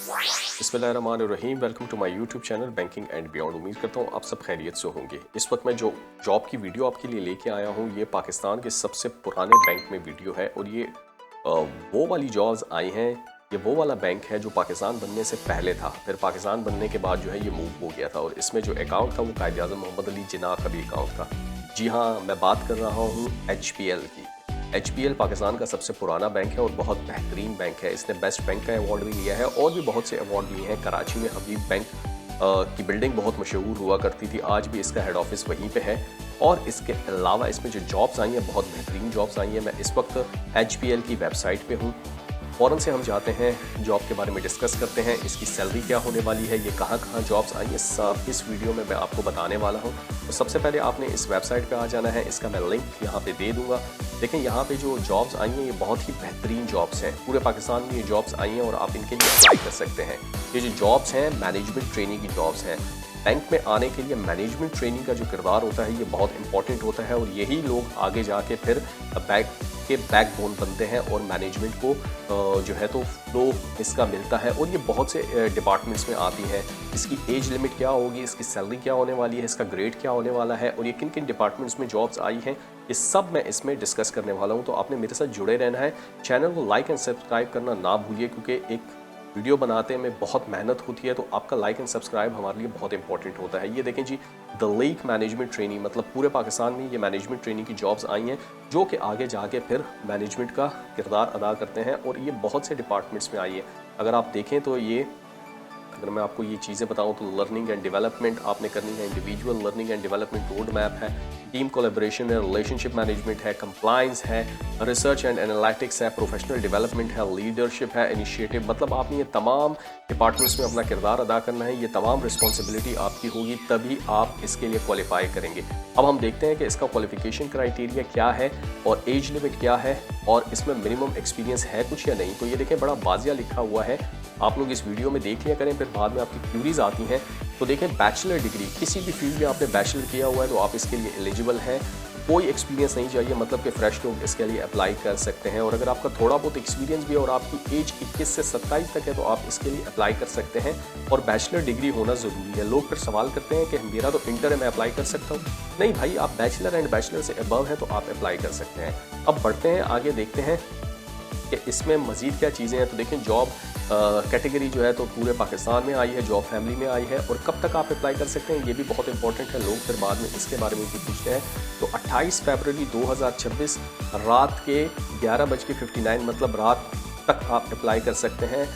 बिस्मिल्लाहिर्रहमानिर्रहीम। Welcome to my YouTube channel banking and beyond. उम्मीद करता हूँ आप सब खैरियत से होंगे। इस वक्त मैं जो जॉब की वीडियो आपके लिए लेके आया हूँ ये पाकिस्तान के सबसे पुराने बैंक में वीडियो है और ये वो वाली जॉब्स आई हैं। ये वो वाला बैंक है जो पाकिस्तान बनने से पहले था, फिर पाकिस्तान बनने के बाद जो है ये मूव हो गया था और इसमें जो अकाउंट था वो कायद-ए-आज़म मोहम्मद अली जिन्नाह का भी अकाउंट था। जी हाँ, मैं बात कर रहा हूँ HPL की। HPL पाकिस्तान का सबसे पुराना बैंक है और बहुत बेहतरीन बैंक है। इसने बेस्ट बैंक का अवार्ड भी लिया है और भी बहुत से अवार्ड लिए हैं। कराची में हबीब बैंक की बिल्डिंग बहुत मशहूर हुआ करती थी, आज भी इसका हेड ऑफिस वहीं पे है। और इसके अलावा इसमें जो जॉब्स आई हैं बहुत बेहतरीन जॉब्स आई हैं। मैं इस वक्त HPL की वेबसाइट पे हूँ। फ़ौरन से हम जाते हैं जॉब के बारे में डिस्कस करते हैं, इसकी सैलरी क्या होने वाली है, ये कहाँ कहाँ जॉब्स आई हैं, सब इस वीडियो में मैं आपको बताने वाला हूँ। तो सबसे पहले आपने इस वेबसाइट पे आ जाना है, इसका मैं लिंक यहाँ पे दे दूँगा। लेकिन यहाँ पे जो जॉब्स आई हैं ये बहुत ही बेहतरीन जॉब्स हैं। पूरे पाकिस्तान में ये जॉब्स आई हैं और आप इनके लिए अप्लाई कर सकते हैं। ये जो जॉब्स हैं मैनेजमेंट ट्रेनिंग की जॉब्स हैं। बैंक में आने के लिए मैनेजमेंट ट्रेनिंग का जो किरदार होता है ये बहुत इंपॉर्टेंट होता है और यही लोग आगे जाके फिर बैंक के बैकबोन बनते हैं और मैनेजमेंट को जो है तो फ्लो इसका मिलता है और ये बहुत से डिपार्टमेंट्स में आती है। इसकी एज लिमिट क्या होगी, इसकी सैलरी क्या होने वाली है, इसका ग्रेड क्या होने वाला है और ये किन किन डिपार्टमेंट्स में जॉब्स आई हैं, ये सब मैं इसमें डिस्कस करने वाला हूँ। तो आपने मेरे साथ जुड़े रहना है, चैनल को लाइक एंड सब्सक्राइब करना ना भूलिए क्योंकि एक वीडियो बनाते में बहुत मेहनत होती है, तो आपका लाइक एंड सब्सक्राइब हमारे लिए बहुत इंपॉर्टेंट होता है। ये देखें जी, द लीक मैनेजमेंट ट्रेनिंग, मतलब पूरे पाकिस्तान में ये मैनेजमेंट ट्रेनिंग की जॉब्स आई हैं जो कि आगे जाके फिर मैनेजमेंट का किरदार अदा करते हैं और ये बहुत से डिपार्टमेंट्स में आई है। अगर आप देखें तो ये, अगर मैं आपको ये चीज़ें बताऊं तो लर्निंग एंड डेवलपमेंट आपने करनी है, individual learning and development road map है, टीम कोलैबोरेशन है, रिलेशनशिप मैनेजमेंट है, कंप्लायंस है, रिसर्च एंड एनालिटिक्स है, प्रोफेशनल डेवलपमेंट है, लीडरशिप है, इनिशिएटिव, मतलब आपने ये तमाम डिपार्टमेंट्स में अपना किरदार अदा करना है। ये तमाम रिस्पॉन्सिबिलिटी आपकी होगी, तभी आप इसके लिए क्वालिफाई करेंगे। अब हम देखते हैं कि इसका क्वालिफिकेशन क्राइटेरिया क्या है और एज लिमिट क्या है और इसमें मिनिमम एक्सपीरियंस है कुछ या नहीं। तो ये देखें, बड़ा वाज़िया लिखा हुआ है, आप लोग इस वीडियो में देख लिया करें, फिर बाद में आपकी क्यूरीज आती हैं। तो देखें, बैचलर डिग्री, किसी भी फील्ड में आपने बैचलर किया हुआ है तो आप इसके लिए एलिजिबल हैं। कोई एक्सपीरियंस नहीं चाहिए, मतलब कि फ्रेश लोग इसके लिए अप्लाई कर सकते हैं। और अगर आपका थोड़ा बहुत एक्सपीरियंस भी है और आपकी एज 21 से 27 तक है तो आप इसके लिए अप्लाई कर सकते हैं और बैचलर डिग्री होना ज़रूरी है। लोग फिर सवाल करते हैं कि मेरा तो इंटर है, मैं अप्लाई कर सकता हूँ? नहीं भाई, आप बैचलर एंड बैचलर से अबव है तो आप अप्लाई कर सकते हैं। अब बढ़ते हैं आगे, देखते हैं कि इसमें मज़ीद क्या चीज़ें हैं। तो देखें, जॉब कैटेगरी जो है तो पूरे पाकिस्तान में आई है, जॉब फैमिली में आई है और कब तक आप अप्लाई कर सकते हैं ये भी बहुत इंपॉर्टेंट है। लोग फिर बाद में इसके बारे में भी पूछते हैं। तो 28 फरवरी 2026 रात के 11:59, मतलब रात तक आप अप्लाई कर सकते हैं,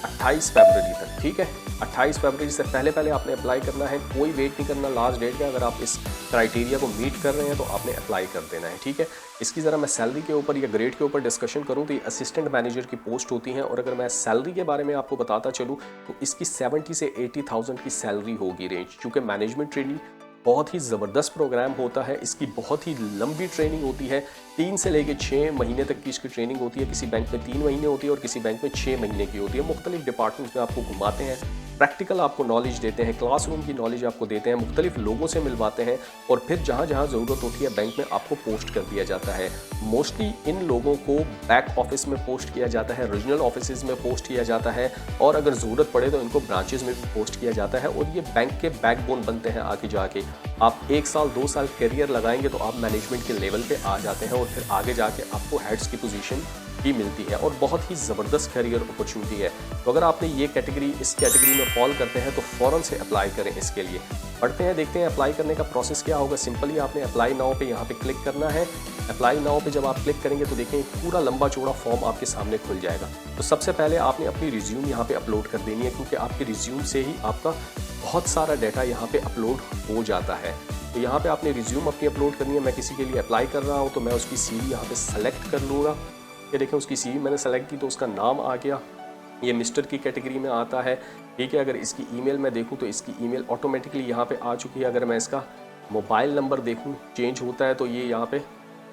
28 फरवरी तक, ठीक है। 28 फरवरी से पहले पहले आपने अप्लाई करना है, कोई वेट नहीं करना लास्ट डेट का। अगर आप इस क्राइटेरिया को मीट कर रहे हैं तो आपने अप्लाई कर देना है, ठीक है। इसकी ज़रा मैं सैलरी के ऊपर या ग्रेड के ऊपर डिस्कशन करूं तो ये असिस्टेंट मैनेजर की पोस्ट होती हैं और अगर मैं सैलरी के बारे में आपको बताता चलूँ तो इसकी 70 से 80,000 की सैलरी होगी रेंज। क्योंकि मैनेजमेंट ट्रेनिंग बहुत ही ज़बरदस्त प्रोग्राम होता है, इसकी बहुत ही लंबी ट्रेनिंग होती है, 3 से लेकर 6 महीने तक की इसकी ट्रेनिंग होती है। किसी बैंक में 3 महीने होती है और किसी बैंक में 6 महीने की होती है। मुख्तलिफ डिपार्टमेंट्स में आपको घुमाते हैं, प्रैक्टिकल आपको नॉलेज देते हैं, क्लासरूम की नॉलेज आपको देते हैं, मुख्तलिफ लोगों से मिलवाते हैं और फिर जहाँ जहाँ ज़रूरत होती है बैंक में आपको पोस्ट कर दिया जाता है। मोस्टली इन लोगों को बैक ऑफिस में पोस्ट किया जाता है, रीजनल ऑफिस में पोस्ट किया जाता है और अगर ज़रूरत पड़े तो इनको ब्रांचेज में भी पोस्ट किया जाता है और ये बैंक के बैकबोन बनते हैं आगे जाके। आप 1 साल 2 साल करियर लगाएंगे तो आप मैनेजमेंट के लेवल पे आ जाते हैं और फिर आगे जाके आपको हेड्स की पोजीशन भी मिलती है और बहुत ही ज़बरदस्त करियर अपॉर्चुनिटी है। तो अगर आपने ये कैटेगरी, इस कैटेगरी में फॉल करते हैं तो फ़ौरन से अप्लाई करें इसके लिए। पढ़ते हैं, देखते हैं अप्लाई करने का प्रोसेस क्या होगा। सिंपली आपने अप्लाई नाउ पे यहाँ पे क्लिक करना है। अप्लाई नाउ पे जब आप क्लिक करेंगे तो देखें पूरा लंबा चौड़ा फॉर्म आपके सामने खुल जाएगा। तो सबसे पहले आपने अपनी रिज्यूम यहाँ पे अपलोड कर देनी है क्योंकि आपके रिज्यूम से ही आपका बहुत सारा डाटा यहाँ पे अपलोड हो जाता है। तो यहाँ पे आपने रिज्यूम अपनी अपलोड करनी है। मैं किसी के लिए अप्लाई कर रहा हूँ तो मैं उसकी CV यहाँ पे सेलेक्ट कर लूँगा। ये देखें, उसकी CV मैंने सेलेक्ट की तो उसका नाम आ गया, ये मिस्टर की कैटेगरी में आता है, ठीक है। अगर इसकी ईमेल मैं देखूं तो इसकी ईमेल ऑटोमेटिकली यहाँ पे आ चुकी है। अगर मैं इसका मोबाइल नंबर देखूं चेंज होता है तो ये यहाँ पे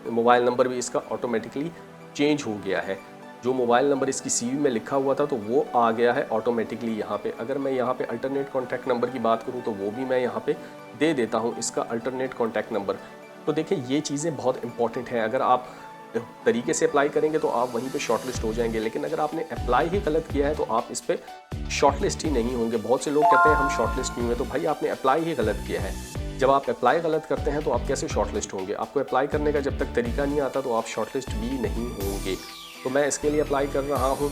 मोबाइल नंबर भी इसका ऑटोमेटिकली चेंज हो गया है। जो मोबाइल नंबर इसकी CV में लिखा हुआ था तो वो आ गया है ऑटोमेटिकली यहाँ पे। अगर मैं यहाँ पे अल्टरनेट कॉन्टैक्ट नंबर की बात करूँ तो वो भी मैं यहाँ पे दे देता हूँ, इसका अल्टरनेट कॉन्टैक्ट नंबर। तो देखिए, ये चीज़ें बहुत इंपॉर्टेंट हैं। अगर आप तरीके से अप्लाई करेंगे तो आप वहीं पे शॉर्टलिस्ट हो जाएंगे। लेकिन अगर आपने अप्लाई ही गलत किया है तो आप इस पर शॉर्टलिस्ट ही नहीं होंगे। बहुत से लोग कहते हैं हम शॉर्टलिस्ट नहीं हुए, तो भाई आपने अप्लाई ही गलत किया है। जब आप अप्लाई गलत करते हैं तो आप कैसे शॉर्टलिस्ट होंगे? आपको अप्लाई करने का जब तक तरीका नहीं आता तो आप शॉर्टलिस्ट भी नहीं होंगे। तो मैं इसके लिए अप्लाई कर रहा हूँ।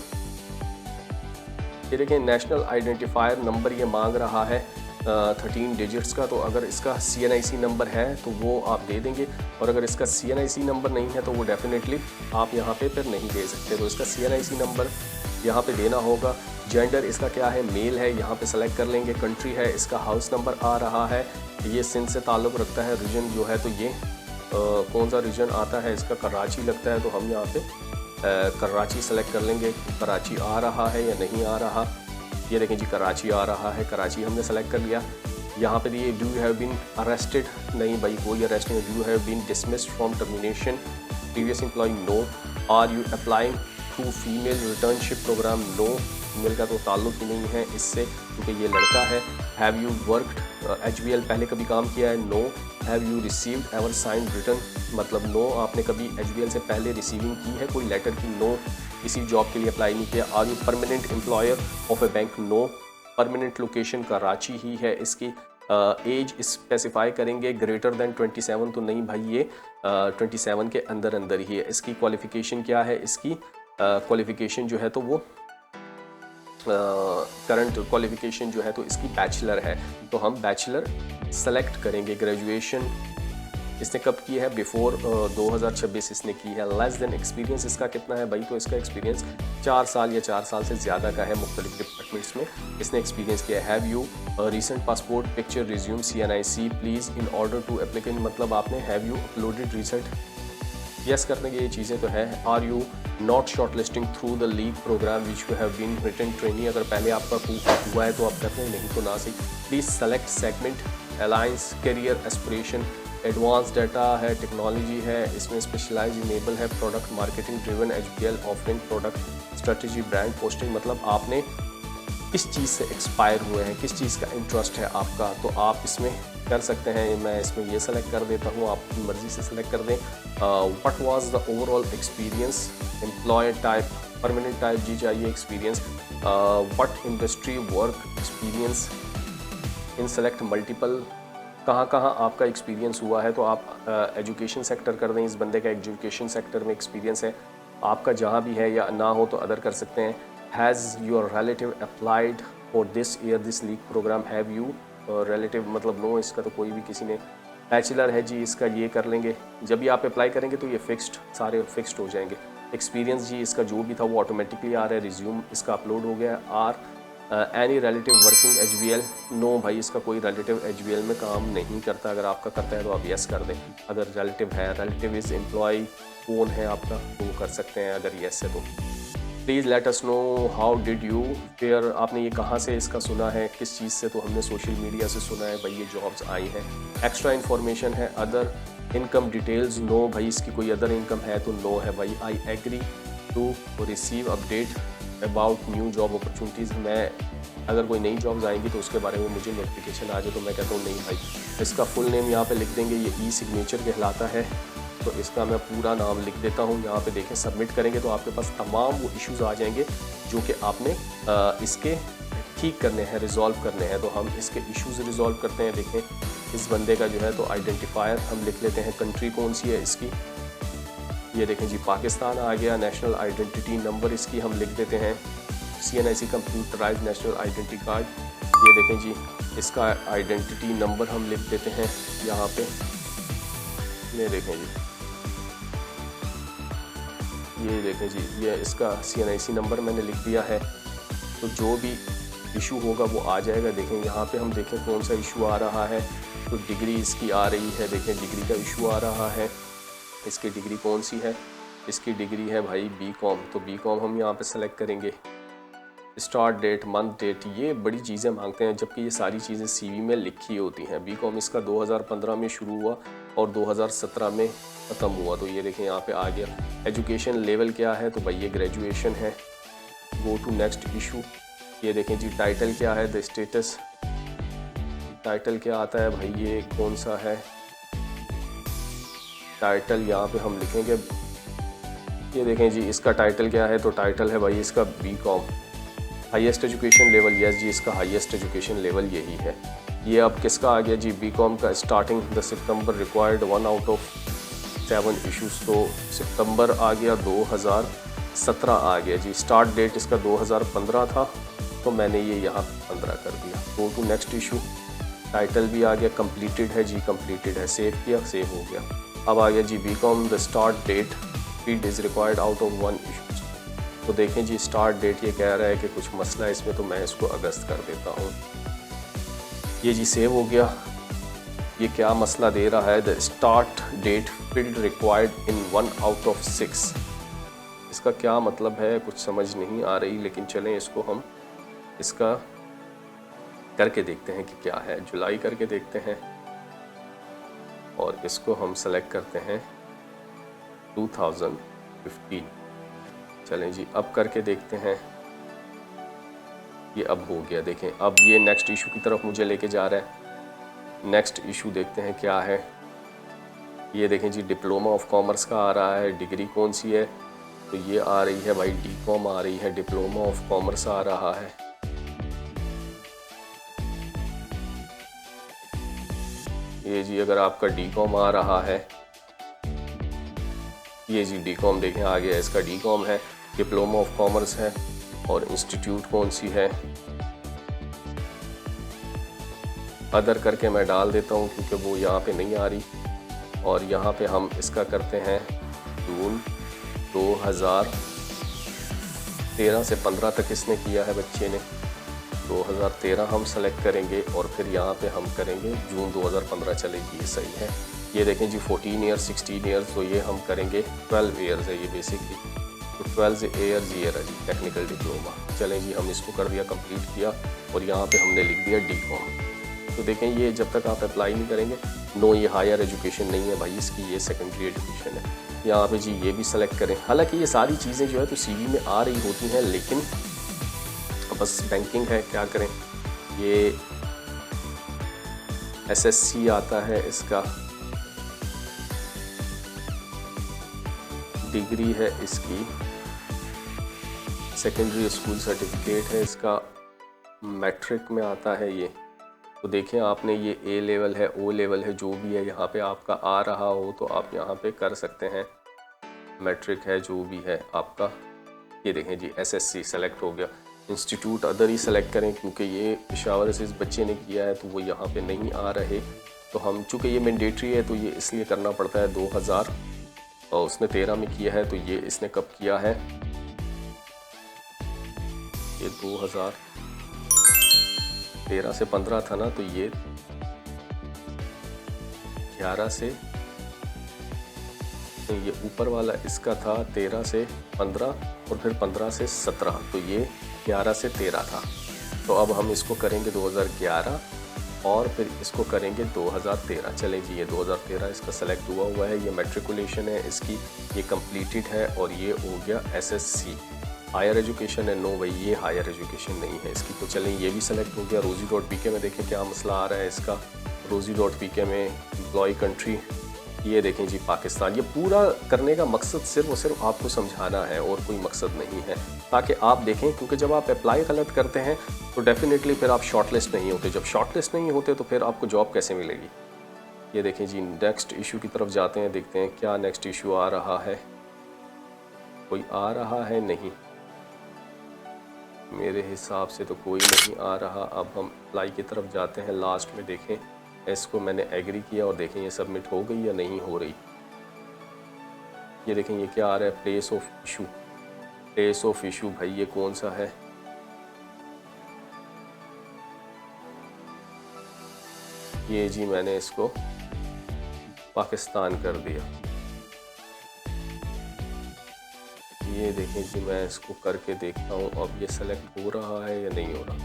ये देखिए नेशनल आइडेंटिफायर नंबर ये मांग रहा है 13 डिजिट्स का। तो अगर इसका CNIC नंबर है तो वो आप दे देंगे, और अगर इसका CNIC नंबर नहीं है तो वो डेफिनेटली आप यहाँ पे फिर नहीं दे सकते। तो इसका CNIC नंबर यहाँ पे देना होगा। जेंडर इसका क्या है, मेल है, यहाँ पे सेलेक्ट कर लेंगे। कंट्री है, इसका हाउस नंबर आ रहा है, ये सिंध से ताल्लुक़ रखता है। रीजन जो है तो ये कौन सा रीजन आता है, इसका कराची लगता है, तो हम यहाँ पे कराची सेलेक्ट कर लेंगे। कराची आ रहा है या नहीं आ रहा, ये देखें जी कराची आ रहा है, कराची हमने सेलेक्ट कर लिया। यहाँ पे ये do you have been arrested, नहीं भाई कोई अरेस्ट नहीं। Do you have been dismissed from termination previous employ, no. Are you applying through female returnship program, no. Female का तो ताल्लुक़ ही नहीं है इससे क्योंकि ये लड़का है। हैव यू वर्कड HBL, पहले कभी काम किया है, no. Have you received ever signed return, मतलब नो, आपने कभी HBL से पहले रिसीविंग की है कोई लेटर की, नो। किसी जॉब के लिए अप्लाई नहीं किया। Are you permanent employer of a bank, no. Permanent location Karachi ही है इसकी। एज स्पेसिफाई करेंगे ग्रेटर देन 27, तो नहीं भाई ये 27 के अंदर अंदर ही है। इसकी क्वालिफ़िकेशन क्या है, इसकी क्वालिफ़िकेशन जो है तो वो करंट क्वालिफ़िकेशन जो है तो इसकी बैचलर है, तो हम बैचलर सेलेक्ट करेंगे। ग्रेजुएशन इसने कब की है, बिफोर 2026 इसने की है। लेस देन एक्सपीरियंस इसका कितना है भाई, तो इसका एक्सपीरियंस 4 साल या 4 साल से ज़्यादा का है। मुख्तलिफ डिपार्टमेंट्स में इसने एक्सपीरियंस किया है। Have you recent passport picture resume CNIC please in order to applicant, मतलब आपने have you uploaded recent, yes करने की ये चीज़ें तो है। Are you not shortlisting through the league programme which you have been written training, अगर पहले आपका हुआ है तो आप करते हैं, नहीं तो ना सही। Please select segment alliance career aspiration, advance data है, टेक्नोलॉजी है, इसमें स्पेशलाइज इनेबल है, product marketing driven HBL offering, product strategy, brand posting, मतलब आपने किस चीज़ से एक्सपायर हुए हैं, किस चीज़ का इंटरेस्ट है आपका, तो आप इसमें कर सकते हैं। मैं इसमें ये सेलेक्ट कर देता हूँ, आप अपनी मर्ज़ी से सेलेक्ट कर दें। What was the overall experience, employer type, permanent type जी चाहिए experience, what industry work experience, in select multiple, कहाँ कहाँ आपका एक्सपीरियंस हुआ है, तो आप एजुकेशन सेक्टर कर दें। इस बंदे का एजुकेशन सेक्टर में एक्सपीरियंस है, आपका जहाँ भी है, या ना हो तो अदर कर सकते हैं। Has your relative applied for this year this league programme, have you relative, मतलब नो, इसका तो कोई भी किसी ने। बैचलर है जी, इसका ये कर लेंगे। जब भी आप अप्लाई करेंगे तो ये फिक्स्ड, सारे फिक्स्ड हो जाएंगे। एक्सपीरियंस जी इसका जो भी था वो ऑटोमेटिकली आ रहा है। रिज्यूम इसका अपलोड हो गया। Are any relative working HBL, no भाई इसका कोई रिलेटिव HBL में काम नहीं करता। अगर आपका करता है तो आप यस कर दें। अगर रिलेटिव है, रिलेटिव इज़ एम्प्लॉय कौन है आपका, तो वो कर सकते हैं अगर यस है तो। Please let us know how did you fair, आपने ये कहाँ से इसका सुना है, किस चीज़ से, तो हमने सोशल मीडिया से सुना है भाई ये जॉब्स आई हैं। एक्स्ट्रा इन्फॉर्मेशन है, अदर इनकम डिटेल्स, नो भाई इसकी कोई अदर इनकम है तो नो है भाई। I agree to receive update about new job opportunities, मैं अगर कोई नई जॉब्स आएंगी तो उसके बारे में मुझे नोटिफिकेशन आ जाए तो मैं कहता हूँ नहीं भाई। इसका फुल नेम यहाँ पे लिख देंगे, ये ई सिग्नेचर कहलाता है, तो इसका मैं पूरा नाम लिख देता हूँ। यहाँ पे देखें सबमिट करेंगे तो आपके पास तमाम वो इश्यूज़ आ जाएंगे जो कि आपने इसके ठीक करने हैं, रिज़ॉल्व करने हैं। तो हम इसके इश्यूज़ रिज़ॉल्व करते हैं। देखें इस बंदे का जो है तो आइडेंटिफायर हम लिख लेते हैं, कंट्री कौन सी है इसकी, ये देखें जी पाकिस्तान आ गया। नेशनल आइडेंटिटी नंबर इसकी हम लिख देते हैं, CNIC computerise national identity card, ये देखें जी इसका आइडेंटिटी नंबर हम लिख देते हैं यहाँ पे, ये देखें जी, ये देखें जी, ये इसका CNIC नंबर मैंने लिख दिया है। तो जो भी इशू होगा वो आ जाएगा। देखें यहाँ पे हम देखें कौन सा इशू आ रहा है, तो डिग्री इसकी आ रही है, देखें डिग्री का इशू आ रहा है। इसकी डिग्री कौन सी है, इसकी डिग्री है भाई BCom, तो BCom हम यहाँ पे सेलेक्ट करेंगे। स्टार्ट डेट, मंथ डेट, ये बड़ी चीज़ें मांगते हैं जबकि ये सारी चीज़ें CV में लिखी होती हैं। BCom इसका 2015 में शुरू हुआ और 2017 में ख़त्म हुआ, तो ये देखें यहाँ पे आ गया। एजुकेशन लेवल क्या है, तो भाई ये ग्रेजुएशन है। गो टू नेक्स्ट इशू, ये देखें जी टाइटल क्या है, द स्टेटस, टाइटल क्या आता है भाई, ये कौन सा है टाइटल, यहाँ पे हम लिखेंगे ये देखें जी, इसका टाइटल क्या है, तो टाइटल है भाई इसका BCom highest education level. Yes जी, इसका हाईएस्ट एजुकेशन लेवल यही है। ये अब किसका आ गया जी, बीकॉम का। Starting the September required 1 out of 7 issues, तो सितंबर आ गया, 2017 आ गया जी। स्टार्ट डेट इसका 2015 था, तो मैंने ये यहाँ 15 कर दिया। Go to next issue, title भी आ गया, कंप्लीटेड है जी, कंप्लीटेड है। सेव किया, सेव हो गया। अब आ गया जी BCom the start date 3 days required out of 1 issues. तो देखें जी, स्टार्ट डेट ये कह रहा है कि कुछ मसला है इसमें, तो मैं इसको अगस्त कर देता हूँ। ये जी सेव हो गया। ये क्या मसला दे रहा है, the start date field required in 1 out of 6। इसका क्या मतलब है, कुछ समझ नहीं आ रही, लेकिन चलें इसको हम इसका करके देखते हैं कि क्या है। जुलाई करके देखते हैं और इसको हम सेलेक्ट करते हैं 2015। चलें जी, अब करके देखते हैं। ये अब हो गया, देखें अब ये नेक्स्ट इशू की तरफ मुझे लेके जा रहा है। नेक्स्ट इशू देखते हैं क्या है। ये देखें जी, डिप्लोमा ऑफ कॉमर्स का आ रहा है। डिग्री कौन सी है, तो ये आ रही है भाई डीकॉम आ रही है। डिप्लोमा ऑफ कॉमर्स आ रहा है। ये जी अगर आपका डीकॉम आ रहा है, ये जी डीकॉम देखें आ गया, इसका डीकॉम है। डिप्लोमा ऑफ कॉमर्स है और इंस्टीट्यूट कौन सी है, अदर करके मैं डाल देता हूँ क्योंकि वो यहाँ पे नहीं आ रही। और यहाँ पे हम इसका करते हैं जून 2013 से 15 तक इसने किया है बच्चे ने। 2013 हम सेलेक्ट करेंगे और फिर यहाँ पे हम करेंगे जून 2015 चलेगी, ये सही है। ये देखें जी 14 ईयर्स 16 ईयर्स, तो ये हम करेंगे 12 ईयर्स है ये बेसिकली, तो 12 ईयर्स ईयर है जी टेक्निकल डिप्लोमा। चलें जी, हम इसको कर दिया, कंप्लीट किया और यहाँ पे हमने लिख दिया डीकॉम। तो देखें ये जब तक आप अप्लाई नहीं करेंगे, नो ये हायर एजुकेशन नहीं है भाई इसकी, ये सेकेंडरी एजुकेशन है। यहाँ पे जी ये भी सेलेक्ट करें। हालांकि ये सारी चीज़ें जो है तो CV में आ रही होती हैं, लेकिन बस बैंकिंग है, क्या करें। ये SSC आता है इसका, डिग्री है इसकी, सेकेंडरी स्कूल सर्टिफिकेट है इसका, मैट्रिक में आता है ये। तो देखें आपने ये A लेवल है, O लेवल है, जो भी है यहाँ पे आपका आ रहा हो तो आप यहाँ पे कर सकते हैं। मैट्रिक है जो भी है आपका, ये देखें जी SSC सेलेक्ट हो गया। इंस्टीट्यूट अदर ही सेलेक्ट करें क्योंकि ये पेशावर से इस बच्चे ने किया है तो वो यहाँ पे नहीं आ रहे। तो हम चूँकि ये मैंडेटरी है तो ये इसलिए करना पड़ता है। 2000 और उसने 13 में किया है, तो ये इसने कब किया है, ये 2013 से 15 था ना, तो ये 11 से, तो ये ऊपर वाला इसका था 13 से 15 और फिर 15 से 17, तो ये 11 से 13 था। तो अब हम इसको करेंगे 2011 और फिर इसको करेंगे 2013। चलें जी, ये 2013 इसका सेलेक्ट हुआ है। ये मैट्रिकुलेशन है इसकी, ये कंप्लीटेड है और ये हो गया SSC। हायर एजुकेशन है, नो भाई ये हायर एजुकेशन नहीं है इसकी। तो चलें ये भी सेलेक्ट हो गया। rosie.pk में देखें क्या मसला आ रहा है इसका। rosie.pk में एम्प्लॉय कंट्री, ये देखें जी पाकिस्तान। ये पूरा करने का मकसद सिर्फ और सिर्फ आपको समझाना है और कोई मकसद नहीं है, ताकि आप देखें, क्योंकि जब आप अप्लाई गलत करते हैं तो डेफिनेटली फिर आप शॉर्टलिस्ट नहीं होते। जब शॉर्टलिस्ट नहीं होते तो फिर आपको जॉब कैसे मिलेगी। ये देखें जी, नेक्स्ट इशू की तरफ जाते हैं, देखते हैं क्या नेक्स्ट इशू आ रहा है। कोई आ रहा है नहीं, मेरे हिसाब से तो कोई नहीं आ रहा। अब हम अप्लाई की तरफ जाते हैं, लास्ट में देखें इसको मैंने एग्री किया और देखें ये सबमिट हो गई या नहीं हो रही। ये देखें ये क्या आ रहा है, place of issue. Place of issue भाई ये कौन सा है, ये जी मैंने इसको पाकिस्तान कर दिया। ये देखें जी, मैं इसको करके देखता हूँ अब ये सेलेक्ट हो रहा है या नहीं हो रहा।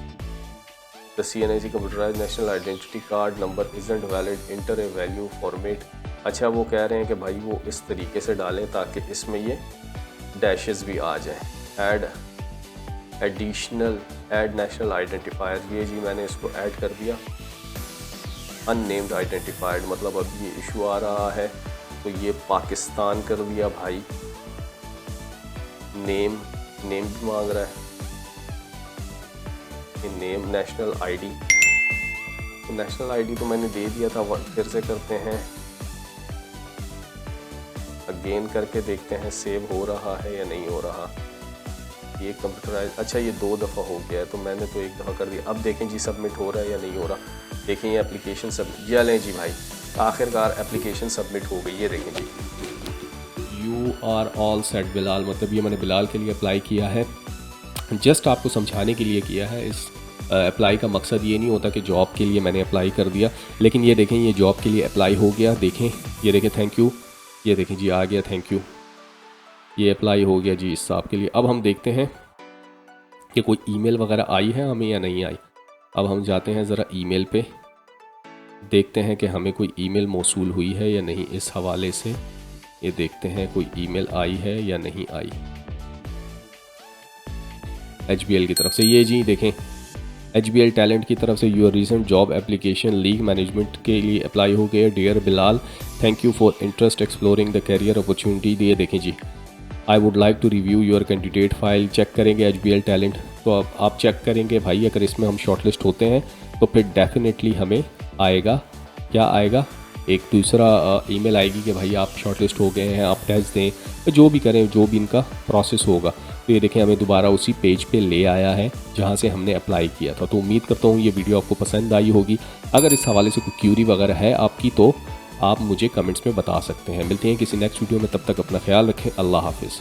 The CNIC computerized national identity card number isn't valid, enter a value format। अच्छा वो कह रहे हैं कि भाई वो इस तरीके से डालें ताकि इसमें ये डैशेस भी आ जाएं। Add additional add national identifier, ये जी मैंने इसको ऐड कर दिया। अननेम्ड आइडेंटिफाइड मतलब अब ये इशू आ रहा है तो ये पाकिस्तान कर दिया भाई। नेम भी मांग रहा है, ये नेम, नेशनल आईडी, तो नेशनल आईडी तो मैंने दे दिया था। फिर से करते हैं, अगेन करके देखते हैं सेव हो रहा है या नहीं हो रहा। ये कंप्यूटराइज, अच्छा ये 2 दफ़ा हो गया है, तो मैंने तो 1 दफ़ा कर दिया। अब देखें जी सबमिट हो रहा है या नहीं हो रहा। देखें ये एप्लीकेशन सबमिट, जी लें जी भाई, आखिरकार एप्लीकेशन सबमिट हो गई। ये देखें जी, you are all set Bilal, मतलब ये मैंने बिलाल के लिए अप्लाई किया है। जस्ट आपको समझाने के लिए किया है। इस अप्लाई का मकसद ये नहीं होता कि जॉब के लिए मैंने अप्लाई कर दिया, लेकिन ये देखें ये जॉब के लिए अप्लाई हो गया। देखें ये देखें, थैंक यू, ये देखें जी आ गया, थैंक यू, ये अप्लाई हो गया जी इस साहब के लिए। अब हम देखते हैं कि कोई ईमेल वगैरह आई है हमें या नहीं आई। अब हम जाते हैं ज़रा ईमेल पे, देखते हैं कि हमें कोई ईमेल मौसूल हुई है या नहीं। इस हवाले से ये देखते हैं कोई ईमेल आई है या नहीं आई HBL की तरफ से। ये जी देखें, HBL टैलेंट की तरफ से your recent job application league management के लिए अप्लाई हो गया। Dear Bilal, thank you for interest exploring the career opportunity. ये देखें जी, I would like to review your candidate file. Check करेंगे HBL टैलेंट, तो अब आप चेक करेंगे भाई, अगर इसमें हम शॉर्टलिस्ट होते हैं तो फिर डेफिनेटली हमें आएगा, क्या आएगा, एक दूसरा ईमेल आएगी कि भाई आप शॉर्टलिस्ट हो गए हैं, आप टेस्ट दें, जो भी करें, जो भी इनका प्रोसेस होगा। तो ये देखें हमें दोबारा उसी पेज पे ले आया है जहाँ से हमने अप्लाई किया था। तो उम्मीद करता हूँ ये वीडियो आपको पसंद आई होगी। अगर इस हवाले से कोई क्यूरी वगैरह है आपकी तो आप मुझे कमेंट्स में बता सकते हैं। मिलते हैं किसी नेक्स्ट वीडियो में, तब तक अपना ख्याल रखें। अल्लाह हाफिज़।